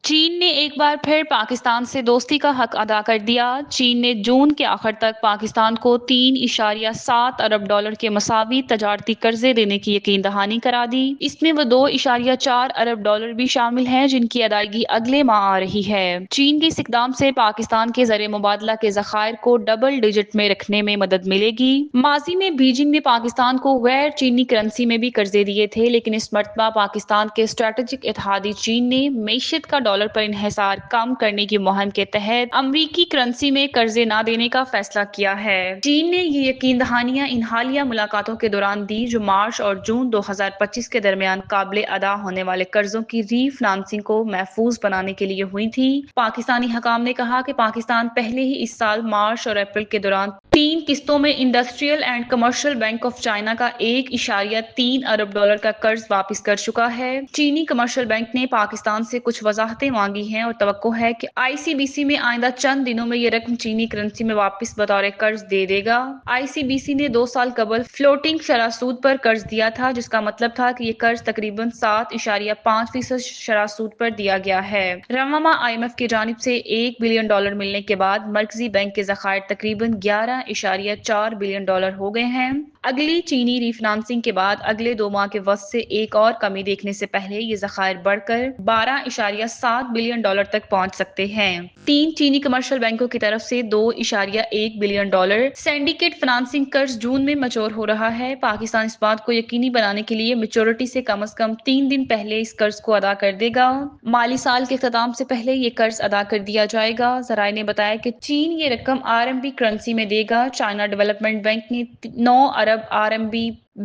چین نے ایک بار پھر پاکستان سے دوستی کا حق ادا کر دیا۔ چین نے جون کے آخر تک پاکستان کو 3.7 ارب ڈالر کے مساوی تجارتی قرضے دینے کی یقین دہانی کرا دی۔ اس میں وہ 2.4 ارب ڈالر بھی شامل ہیں جن کی ادائیگی اگلے ماہ آ رہی ہے۔ چین کے اس اقدام سے پاکستان کے زر مبادلہ کے ذخائر کو ڈبل ڈجٹ میں رکھنے میں مدد ملے گی۔ ماضی میں بیجنگ نے پاکستان کو غیر چینی کرنسی میں بھی قرضے دیے تھے، لیکن اس مرتبہ پاکستان کے اسٹریٹجک اتحادی چین نے معیشت کا ڈالر پر انحصار کم کرنے کی مہم کے تحت امریکی کرنسی میں قرضے نہ دینے کا فیصلہ کیا ہے۔ چین نے یہ یقین دہانیاں ان حالیہ ملاقاتوں کے دوران دی جو مارچ اور جون 2025 کے درمیان قابل ادا ہونے والے قرضوں کی ری فنانسنگ کو محفوظ بنانے کے لیے ہوئی تھی۔ پاکستانی حکام نے کہا کہ پاکستان پہلے ہی اس سال مارچ اور اپریل کے دوران 3 قسطوں میں industrial and commercial bank of China کا 1.3 ارب ڈالر کا قرض واپس کر چکا ہے۔ چینی کمرشل بینک نے پاکستان سے کچھ وضاحتیں مانگی ہیں اور توقع ہے کہ ICBC میں آئندہ چند دنوں میں یہ رقم چینی کرنسی میں واپس بطور قرض دے دے گا۔ ICBC نے 2 سال قبل فلوٹنگ شرح سود پر قرض دیا تھا، جس کا مطلب تھا کہ یہ قرض تقریباً 7.5% شرح سود پر دیا گیا ہے۔ رواں ماہ IMF کی جانب سے $1 بلین ملنے کے بعد مرکزی بینک کے ذخائر تقریباً $11.4 بلین ہو گئے ہیں۔ اگلی چینی ری فنانسنگ کے بعد اگلے 2 ماہ کے وسط سے ایک اور کمی دیکھنے سے پہلے یہ ذخائر بڑھ کر $12.7 بلین تک پہنچ سکتے ہیں۔ 3 چینی کمرشل بینکوں کی طرف سے $2.1 بلین سینڈیکیٹ فنانسنگ قرض جون میں میچور ہو رہا ہے۔ پاکستان اس بات کو یقینی بنانے کے لیے میچورٹی سے کم از کم 3 دن پہلے اس قرض کو ادا کر دے گا۔ مالی سال کے اختتام سے پہلے یہ قرض ادا کر دیا جائے گا۔ ذرائع نے بتایا کہ چین یہ رقم RMB کرنسی میں دے گا۔ چائنا ڈیولپمنٹ بینک نے 9 ارب RMB،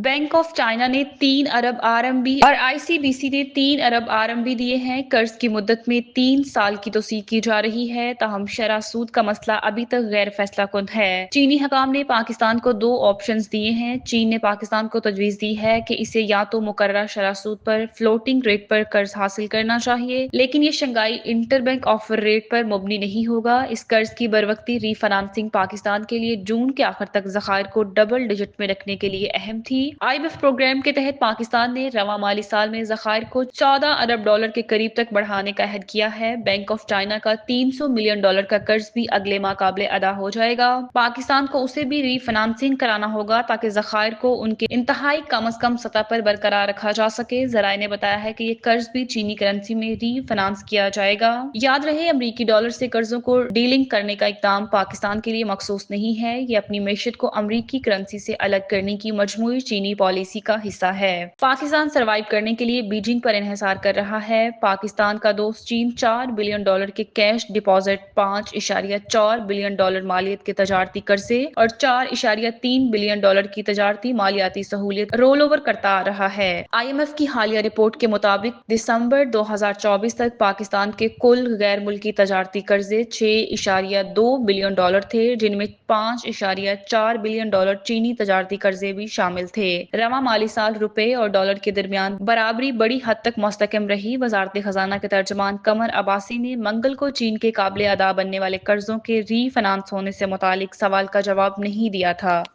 بینک آف چائنا نے 3 ارب RMB اور ICBC نے 3 ارب RMB دیے ہیں۔ قرض کی مدت میں 3 سال کی توسیع کی جا رہی ہے، تاہم شرح سود کا مسئلہ ابھی تک غیر فیصلہ کن ہے۔ چینی حکام نے پاکستان کو 2 آپشنز دیے ہیں۔ چین نے پاکستان کو تجویز دی ہے کہ اسے یا تو مقررہ شرح سود پر فلوٹنگ ریٹ پر قرض حاصل کرنا چاہیے، لیکن یہ Shanghai interbank offer rate پر مبنی نہیں ہوگا۔ اس قرض کی بروقتی ری فنانسنگ پاکستان کے لیے جون کے آخر تک ذخائر کو ڈبل ڈجٹ میں رکھنے کے لیے اہم تھی۔ IMF پروگرام کے تحت پاکستان نے رواں مالی سال میں ذخائر کو 14 ارب ڈالر کے قریب تک بڑھانے کا عہد کیا ہے۔ بینک آف چائنا کا $300 ملین کا قرض بھی اگلے ماہ قابل ادا ہو جائے گا۔ پاکستان کو اسے بھی ری فنانسنگ کرانا ہوگا تاکہ ذخائر کو ان کے انتہائی کم از کم سطح پر برقرار رکھا جا سکے۔ ذرائع نے بتایا ہے کہ یہ قرض بھی چینی کرنسی میں ری فنانس کیا جائے گا۔ یاد رہے، امریکی ڈالر سے قرضوں کو ڈیلنک کرنے کا اقدام پاکستان کے لیے مخصوص نہیں ہے، یہ اپنی معیشت کو امریکی کرنسی سے الگ کرنے کی مجموعی چینی پالیسی کا حصہ ہے۔ پاکستان سروائیو کرنے کے لیے بیجنگ پر انحصار کر رہا ہے۔ پاکستان کا دوست چین $4 بلین کے کیش ڈپازٹ، $5.4 بلین مالیت کے تجارتی قرضے اور $4.3 بلین کی تجارتی مالیاتی سہولت رول اوور کرتا آ رہا ہے۔ IMF کی حالیہ رپورٹ کے مطابق دسمبر 2024 تک پاکستان کے کل غیر ملکی تجارتی قرضے $6.2 بلین تھے، جن میں $5.4 بلین چینی تجارتی قرضے بھی شامل تھے۔ رواں مالی سال روپے اور ڈالر کے درمیان برابری بڑی حد تک مستحکم رہی۔ وزارت خزانہ کے ترجمان قمر عباسی نے منگل کو چین کے قابل ادا بننے والے قرضوں کے ری فنانس ہونے سے متعلق سوال کا جواب نہیں دیا تھا۔